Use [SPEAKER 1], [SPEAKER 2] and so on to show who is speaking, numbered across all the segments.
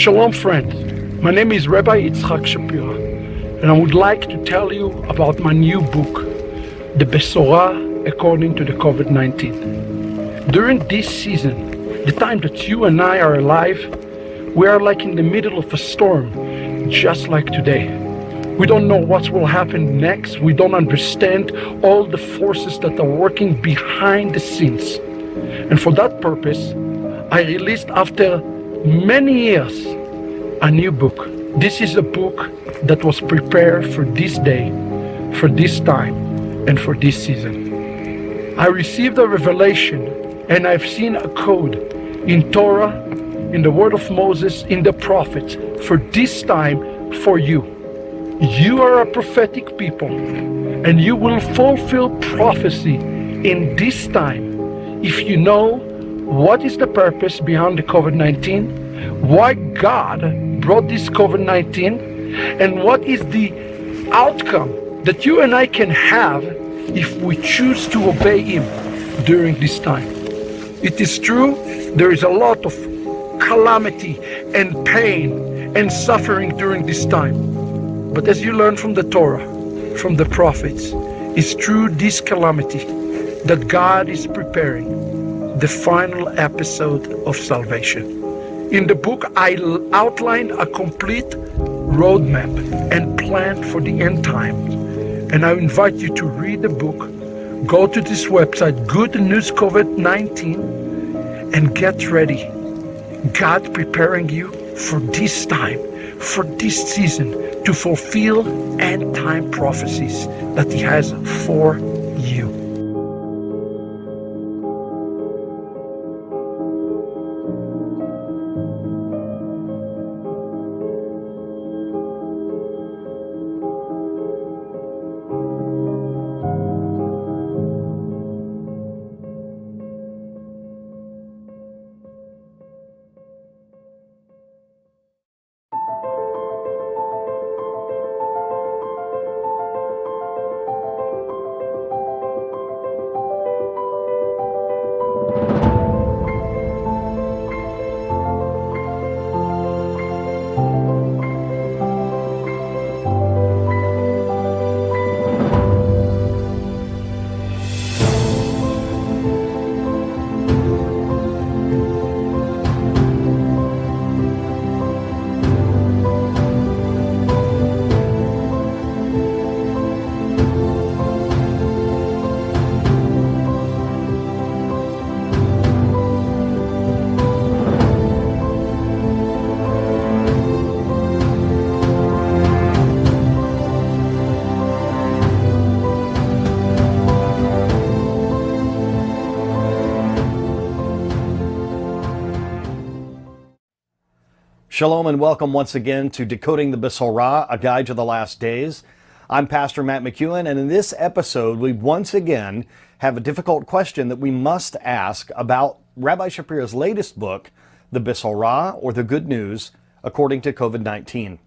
[SPEAKER 1] Shalom friends, my name is Rabbi Yitzchak Shapira, and I would like to tell you about my new book, The Besorah According to the COVID-19. During this season, the time that you and I are alive, we are like in the middle of a storm, just like today. We don't know what will happen next. We don't understand all the forces that are working behind the scenes. And for that purpose, I released after many years a new book. This is a book that was prepared for this day, for this time, and for this season. I received a revelation and I've seen a code in Torah, in the word of Moses, in the prophets, for this time for you. You are a prophetic people and you will fulfill prophecy in this time if you know what is the purpose behind the COVID-19, why God brought this COVID-19, and what is the outcome that you and I can have if we choose to obey Him during this time. It is true, there is a lot of calamity and pain and suffering during this time. But as you learn from the Torah, from the prophets, it's through this calamity that God is preparing the final episode of salvation. In the book, I outline a complete roadmap and plan for the end time. And I invite you to read the book, go to this website, Good News COVID-19, and get ready. God preparing you for this time, for this season, to fulfill end-time prophecies that He has for you.
[SPEAKER 2] Shalom and welcome once again to Decoding the Besorah, a guide to the last days. I'm Pastor Matt McEwen, and in this episode, we once again have a difficult question that we must ask about Rabbi Shapira's latest book, The Besorah, or The Good News, According to COVID-19.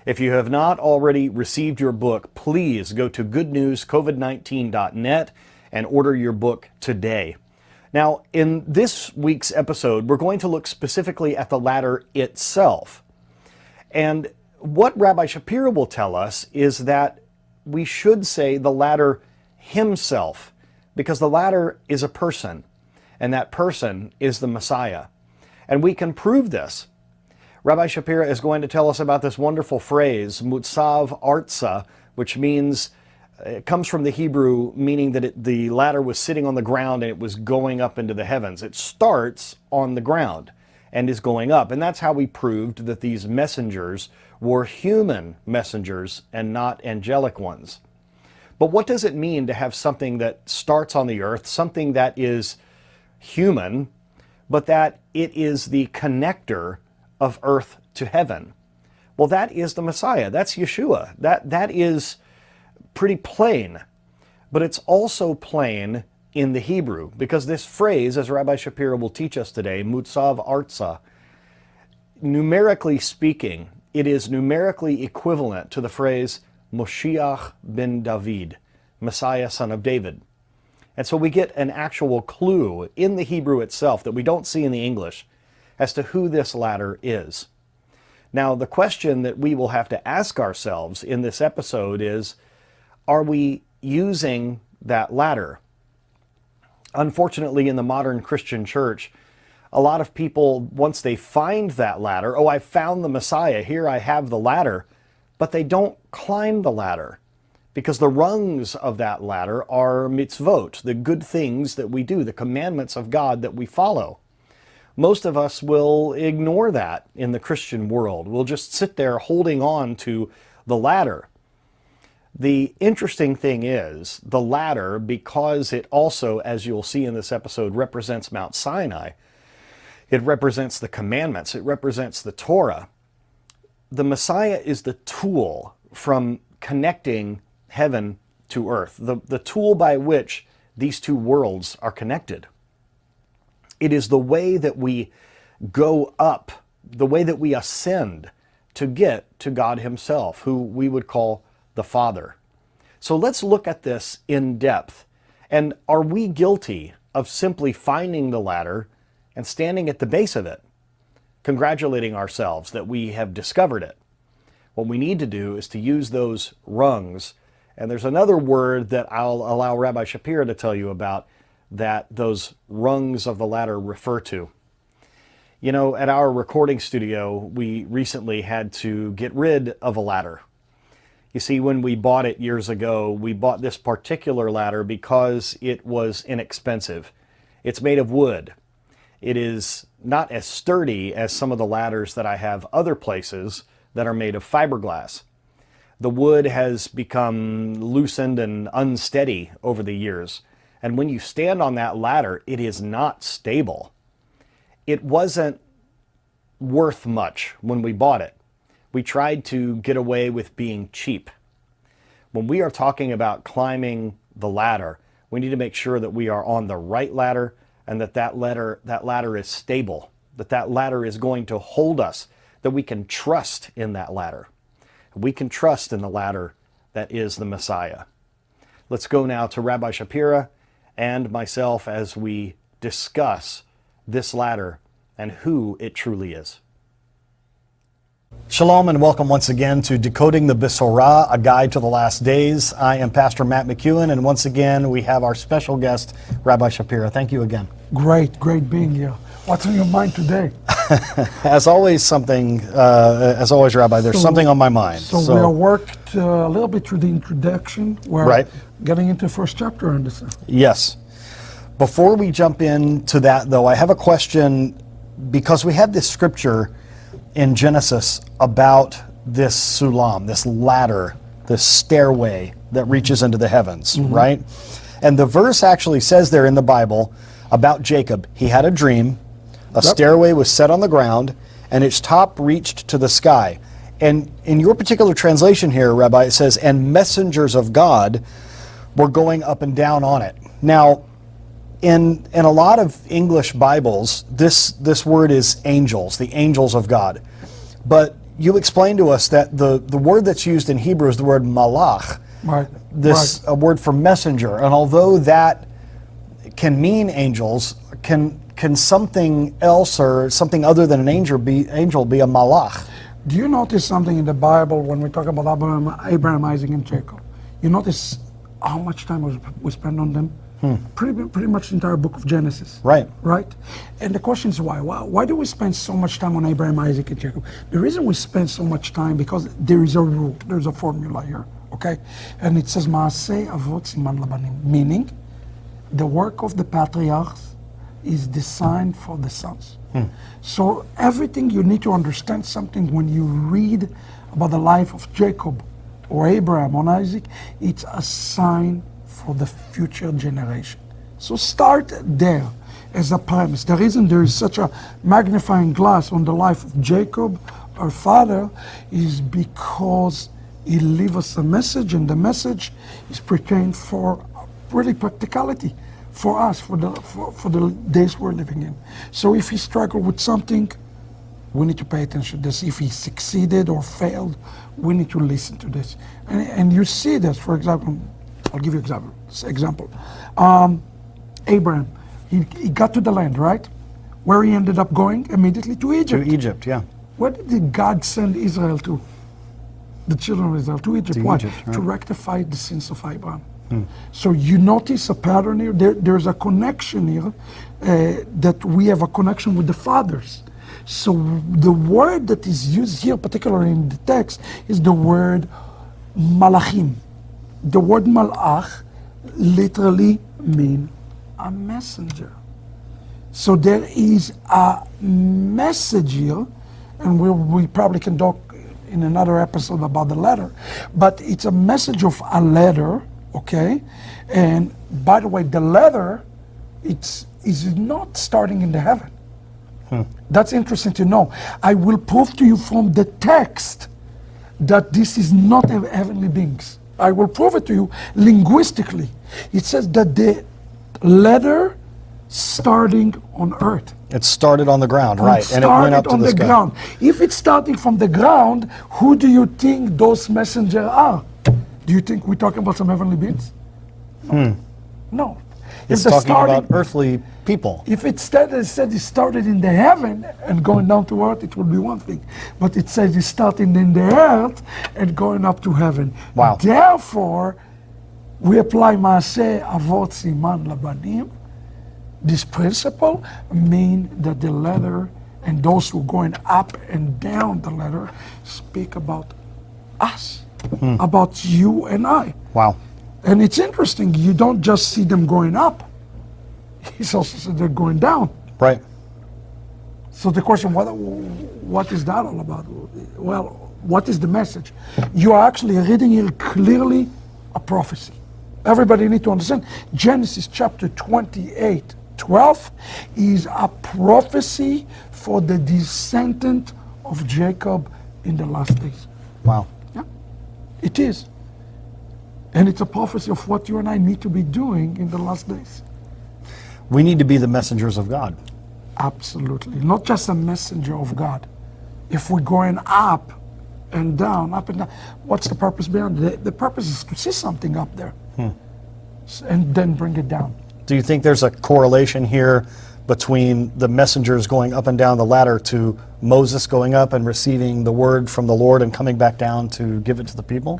[SPEAKER 2] If you have not already received your book, please go to goodnewscovid19.net and order your book today. Now, in this week's episode, we're going to look specifically at the ladder itself. And what Rabbi Shapira will tell us is that we should say the ladder himself, because the ladder is a person, and that person is the Messiah. And we can prove this. Rabbi Shapira is going to tell us about this wonderful phrase, mutsav artsa, which means it comes from the Hebrew, meaning that the ladder was sitting on the ground and it was going up into the heavens. It starts on the ground and is going up. And that's how we proved that these messengers were human messengers and not angelic ones. But what does it mean to have something that starts on the earth, something that is human, but that it is the connector of earth to heaven? Well, that is the Messiah. That's Yeshua. That is pretty plain, but it's also plain in the Hebrew, because this phrase, as Rabbi Shapira will teach us today, mutsav artsa, numerically speaking, it is numerically equivalent to the phrase Moshiach ben David, Messiah, son of David. And so we get an actual clue in the Hebrew itself that we don't see in the English as to who this ladder is. Now, the question that we will have to ask ourselves in this episode is, are we using that ladder? Unfortunately, in the modern Christian church, a lot of people, once they find that ladder, oh, I found the Messiah, here I have the ladder, but they don't climb the ladder because the rungs of that ladder are mitzvot, the good things that we do, the commandments of God that we follow. Most of us will ignore that in the Christian world. We'll just sit there holding on to the ladder. The interesting thing is, the ladder, because it also, as you'll see in this episode, represents Mount Sinai, it represents the commandments, it represents the Torah. The Messiah is the tool from connecting heaven to earth, the tool by which these two worlds are connected. It is the way that we go up, the way that we ascend to get to God Himself, who we would call the Father. So let's look at this in depth. And are we guilty of simply finding the ladder and standing at the base of it, congratulating ourselves that we have discovered it? What we need to do is to use those rungs. And there's another word that I'll allow Rabbi Shapira to tell you about that those rungs of the ladder refer to. You know, at our recording studio, we recently had to get rid of a ladder. You see, when we bought it years ago, we bought this particular ladder because it was inexpensive. It's made of wood. It is not as sturdy as some of the ladders that I have other places that are made of fiberglass. The wood has become loosened and unsteady over the years. And when you stand on that ladder, it is not stable. It wasn't worth much when we bought it. We tried to get away with being cheap. When we are talking about climbing the ladder, we need to make sure that we are on the right ladder and that ladder is stable, that ladder is going to hold us, that we can trust in that ladder. We can trust in the ladder that is the Messiah. Let's go now to Rabbi Shapira and myself as we discuss this ladder and who it truly is. Shalom and welcome once again to Decoding the Besorah, a guide to the last days. I am Pastor Matt McEwen, and once again we have our special guest, Rabbi Shapira. Thank you again.
[SPEAKER 1] Great being here. What's on your mind today?
[SPEAKER 2] As always, Rabbi, there's something on my mind.
[SPEAKER 1] So we have worked a little bit through the introduction. We're getting into the first chapter on this.
[SPEAKER 2] Yes. Before we jump into that, though, I have a question, because we have this scripture in Genesis about this sulam, this ladder, this stairway that reaches into the heavens, right? And the verse actually says there in the Bible about Jacob, he had a dream, a stairway was set on the ground, and its top reached to the sky. And in your particular translation here, Rabbi, it says, and messengers of God were going up and down on it. Now, in a lot of English Bibles, this word is angels, the angels of God. But you explained to us that the word that's used in Hebrew is the word malach, a word for messenger. And although that can mean angels, can something else or something other than an angel be a malach?
[SPEAKER 1] Do you notice something in the Bible when we talk about Abraham, Isaac, and Jacob? You notice how much time we spend on them? Pretty much the entire book of Genesis. Right. And the question is why? Why do we spend so much time on Abraham, Isaac, and Jacob? The reason we spend so much time, because there is a rule, there's a formula here, okay? And it says, Maaseh Avot Siman Labanim, meaning the work of the patriarchs is designed for the sons. So everything, you need to understand something when you read about the life of Jacob or Abraham or Isaac, it's a sign for the future generation. So start there as a premise. The reason there is such a magnifying glass on the life of Jacob, our father, is because he leaves us a message, and the message is pertained for really practicality for us, for the days we're living in. So if he struggled with something, we need to pay attention to this. If he succeeded or failed, we need to listen to this. And you see this, for example, I'll give you an example. Abraham, he got to the land, right? Where he ended up going immediately to Egypt.
[SPEAKER 2] To Egypt, yeah.
[SPEAKER 1] What did God send Israel to? The children of Israel, to Egypt.
[SPEAKER 2] To
[SPEAKER 1] Why?
[SPEAKER 2] Egypt, right.
[SPEAKER 1] To rectify the sins of Abraham. So you notice a pattern here. There's a connection here that we have a connection with the fathers. So the word that is used here, particularly in the text, is the word malachim. The word malach literally means a messenger. So there is a message here, and we probably can talk in another episode about the letter, but it's a message of a letter, okay? And by the way, the letter is not starting in the heaven. That's interesting to know. I will prove to you from the text that this is not heavenly beings. I will prove it to you linguistically. It says that the letter starting on earth.
[SPEAKER 2] It started on the ground, right? And it went up to
[SPEAKER 1] on
[SPEAKER 2] the
[SPEAKER 1] the
[SPEAKER 2] sky.
[SPEAKER 1] ground. If it's starting from the ground, who do you think those messengers are? Do you think we're talking about some heavenly beings? No.
[SPEAKER 2] It's
[SPEAKER 1] If the
[SPEAKER 2] talking
[SPEAKER 1] starting-
[SPEAKER 2] about earthly people.
[SPEAKER 1] If it said it started in the heaven and going down to earth, it would be one thing. But it says it's starting in the earth and going up to heaven.
[SPEAKER 2] Wow.
[SPEAKER 1] Therefore, we apply Maaseh Avot Siman Labanim. This principle mean that the letter and those who are going up and down the letter speak about us, about you and I.
[SPEAKER 2] Wow.
[SPEAKER 1] And it's interesting, you don't just see them going up. He's also said they're going down.
[SPEAKER 2] Right.
[SPEAKER 1] So the question, what is that all about? Well, what is the message? You are actually reading here clearly a prophecy. Everybody need to understand, Genesis chapter 28:12 is a prophecy for the descendant of Jacob in the last days.
[SPEAKER 2] Wow.
[SPEAKER 1] Yeah, it is. And it's a prophecy of what you and I need to be doing in the last days.
[SPEAKER 2] We need to be the messengers of God.
[SPEAKER 1] Absolutely. Not just a messenger of God. If we're going up and down, what's the purpose behind it? The purpose is to see something up there and then bring it down.
[SPEAKER 2] Do you think there's a correlation here between the messengers going up and down the ladder to Moses going up and receiving the word from the Lord and coming back down to give it to the people?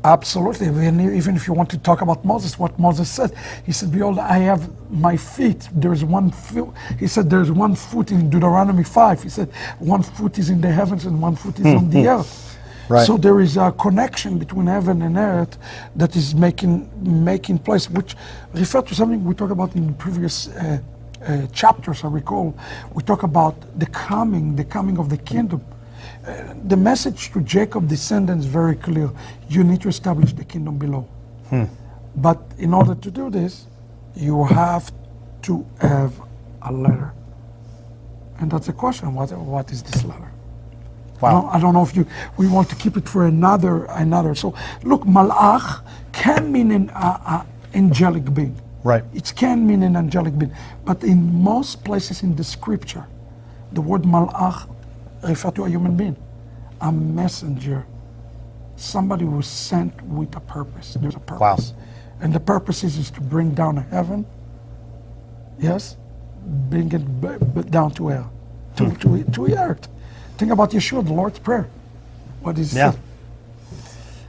[SPEAKER 1] Absolutely. Even if you want to talk about Moses, what Moses said, he said, behold, I have my feet. There's one foot. He said, there's one foot in Deuteronomy 5. He said, one foot is in the heavens and one foot is on the earth.
[SPEAKER 2] Right.
[SPEAKER 1] So there is a connection between heaven and earth that is making place, which refer to something we talked about in previous chapters, I recall. We talk about the coming of the kingdom. The message to Jacob's descendants is very clear. You need to establish the kingdom below. But in order to do this, you have to have a letter. And that's the question, what is this letter?
[SPEAKER 2] Wow.
[SPEAKER 1] I don't know if we want to keep it for another. So look, malach can mean an angelic being.
[SPEAKER 2] Right.
[SPEAKER 1] It can mean an angelic being. But in most places in the scripture, the word malach refer to a human being, a messenger, somebody who is sent with a purpose. There's a purpose.
[SPEAKER 2] Wow.
[SPEAKER 1] And the purpose is to bring down heaven, yes, bring it down to earth, to earth. Think about Yeshua, the Lord's Prayer. What is
[SPEAKER 2] Yeah.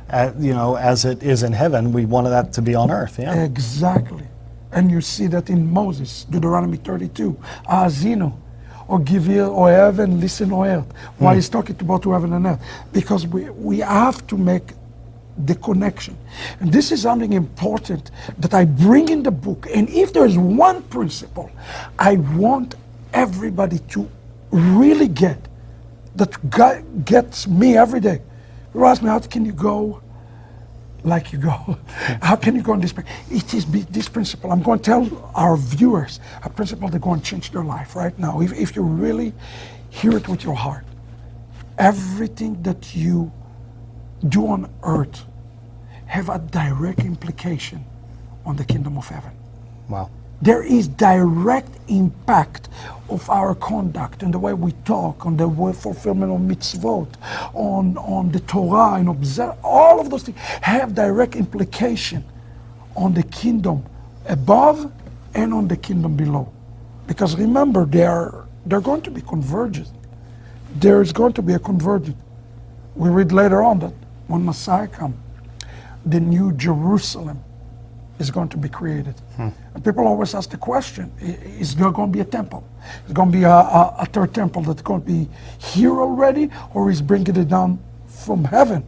[SPEAKER 1] it?
[SPEAKER 2] As it is in heaven, we wanted that to be on earth. Yeah.
[SPEAKER 1] Exactly. And you see that in Moses, Deuteronomy 32, Azino, or give ear, O heaven, listen, O earth. Why he's talking about to heaven and earth? Because we have to make the connection. And this is something important that I bring in the book. And if there's one principle I want everybody to really get, that God gets me every day. You ask me, how can you go like you go? How can you go in this? It is this principle. I'm going to tell our viewers a principle that's going to change their life right now. If you really hear it with your heart, everything that you do on earth have a direct implication on the kingdom of heaven.
[SPEAKER 2] Wow.
[SPEAKER 1] There is direct impact of our conduct and the way we talk, on the word fulfillment of mitzvot, on the Torah and observe. All of those things have direct implication on the kingdom above and on the kingdom below. Because remember, they're going to be convergent.
[SPEAKER 3] there is going to be a conversion. We read later on that when Messiah comes, the new Jerusalem is going to be created. And people always ask the question, is there going to be a temple? Is going to be a third temple that's going to be here already, or is bringing it down from heaven?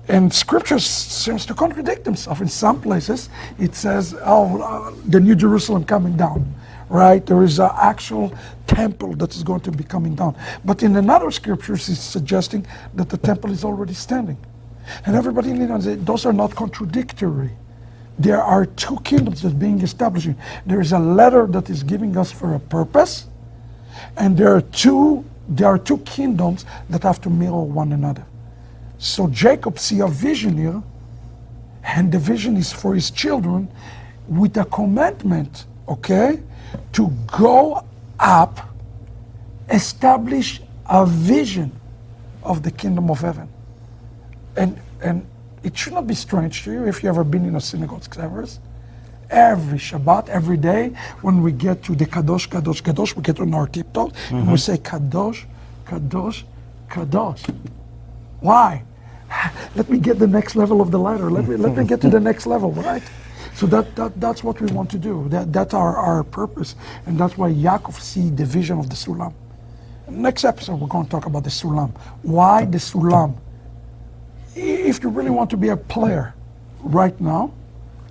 [SPEAKER 3] And scripture seems to contradict themselves. In some places, it says, the new Jerusalem coming down, right? There is an actual temple that is going to be coming down. But in another scriptures, it's suggesting that the temple is already standing. And everybody needs to understand, those are not contradictory. There are two kingdoms that are being established. There is a letter that is giving us for a purpose, and there are two kingdoms that have to mirror one another. So Jacob see a vision here, and the vision is for his children with a commandment, okay, to go up, establish a vision of the kingdom of heaven. And it should not be strange to you if you ever been in a synagogue service. Every Shabbat, every day, when we get to the Kadosh, Kadosh, Kadosh, we get on our tiptoes and we say Kadosh, Kadosh, Kadosh. Why? Let me get the next level of the ladder. Let me get to the next level, right? So that's what we want to do. That's our purpose, and that's why Yaakov see the vision of the Sulam. Next episode, we're going to talk about the Sulam. Why the Sulam? If you really want to be a player right now,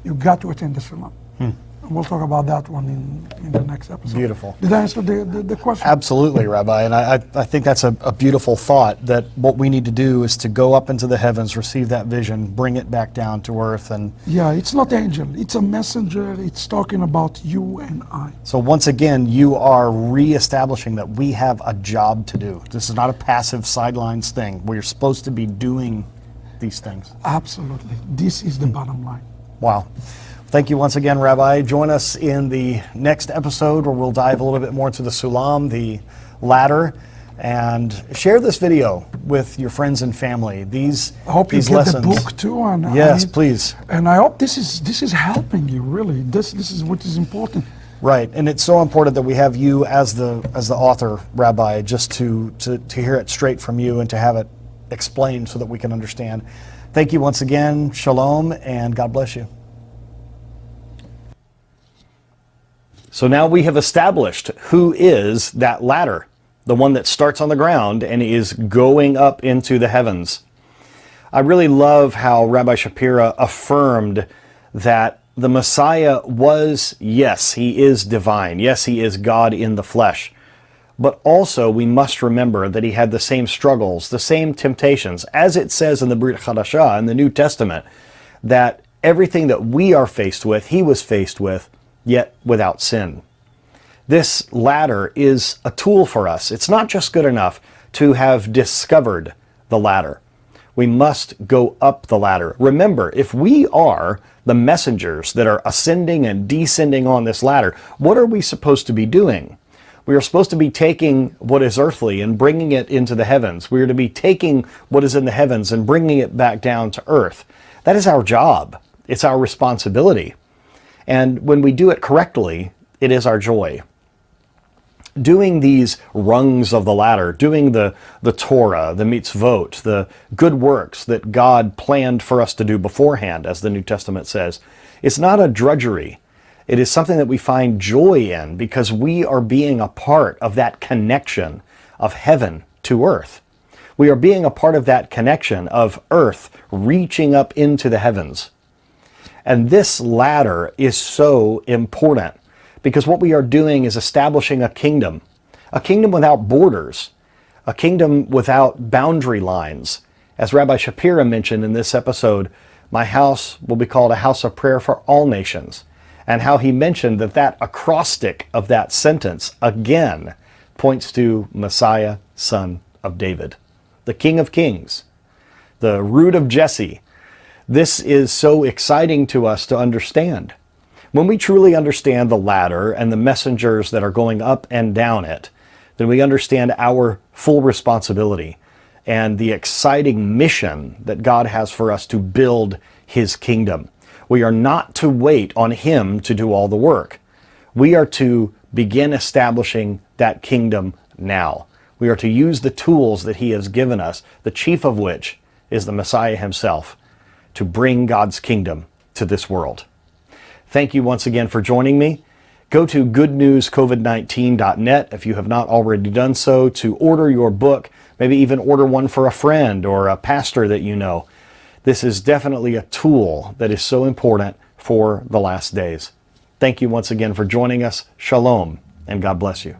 [SPEAKER 3] you got to attend the Sulam. And we'll talk about that one in the next episode.
[SPEAKER 2] Beautiful.
[SPEAKER 3] Did I answer the question?
[SPEAKER 4] Absolutely, Rabbi. And I think that's a beautiful thought, that what we need to do is to go up into the heavens, receive that vision, bring it back down to earth. And
[SPEAKER 3] yeah, it's not angel. It's a messenger. It's talking about you and I.
[SPEAKER 4] so once again, you are reestablishing that we have a job to do. This is not a passive sidelines thing. We're supposed to be doing these things.
[SPEAKER 3] Absolutely. This is the bottom line.
[SPEAKER 4] Wow. Thank you once again, Rabbi. Join us in the next episode where we'll dive a little bit more into the Sulam, the ladder, and share this video with your friends and family.
[SPEAKER 3] I hope you get
[SPEAKER 4] lessons.
[SPEAKER 3] the book too. And
[SPEAKER 4] Yes, please.
[SPEAKER 3] And I hope this is helping you, really. This is what is important.
[SPEAKER 4] Right, and it's so important that we have you as the author, Rabbi, just to hear it straight from you and to have it explained so that we can understand. Thank you once again. Shalom, and God bless you.
[SPEAKER 2] So now we have established who is that ladder, the one that starts on the ground and is going up into the heavens. I really love how Rabbi Shapira affirmed that the Messiah was, yes, he is divine. Yes, he is God in the flesh. But also we must remember that he had the same struggles, the same temptations, as it says in the Brit Chadashah, in the New Testament, that everything that we are faced with, he was faced with, yet without sin. This ladder is a tool for us. It's not just good enough to have discovered the ladder. We must go up the ladder. Remember, if we are the messengers that are ascending and descending on this ladder, what are we supposed to be doing? We are supposed to be taking what is earthly and bringing it into the heavens. We are to be taking what is in the heavens and bringing it back down to earth. That is our job. It's our responsibility. And when we do it correctly, it is our joy. Doing these rungs of the ladder, doing the Torah, the mitzvot, the good works that God planned for us to do beforehand, as the New Testament says, it's not a drudgery. It is something that we find joy in because we are being a part of that connection of heaven to earth. We are being a part of that connection of earth reaching up into the heavens. And this ladder is so important because what we are doing is establishing a kingdom without borders, a kingdom without boundary lines. As Rabbi Shapira mentioned in this episode, my house will be called a house of prayer for all nations, and how he mentioned that acrostic of that sentence again points to Messiah, son of David, the King of Kings, the root of Jesse. This is so exciting to us to understand. When we truly understand the ladder and the messengers that are going up and down it, then we understand our full responsibility and the exciting mission that God has for us to build his kingdom. We are not to wait on him to do all the work. We are to begin establishing that kingdom now. We are to use the tools that he has given us, the chief of which is the Messiah himself, to bring God's kingdom to this world. Thank you once again for joining me. Go to goodnewscovid19.net if you have not already done so to order your book, maybe even order one for a friend or a pastor that you know. This is definitely a tool that is so important for the last days. Thank you once again for joining us. Shalom, and God bless you.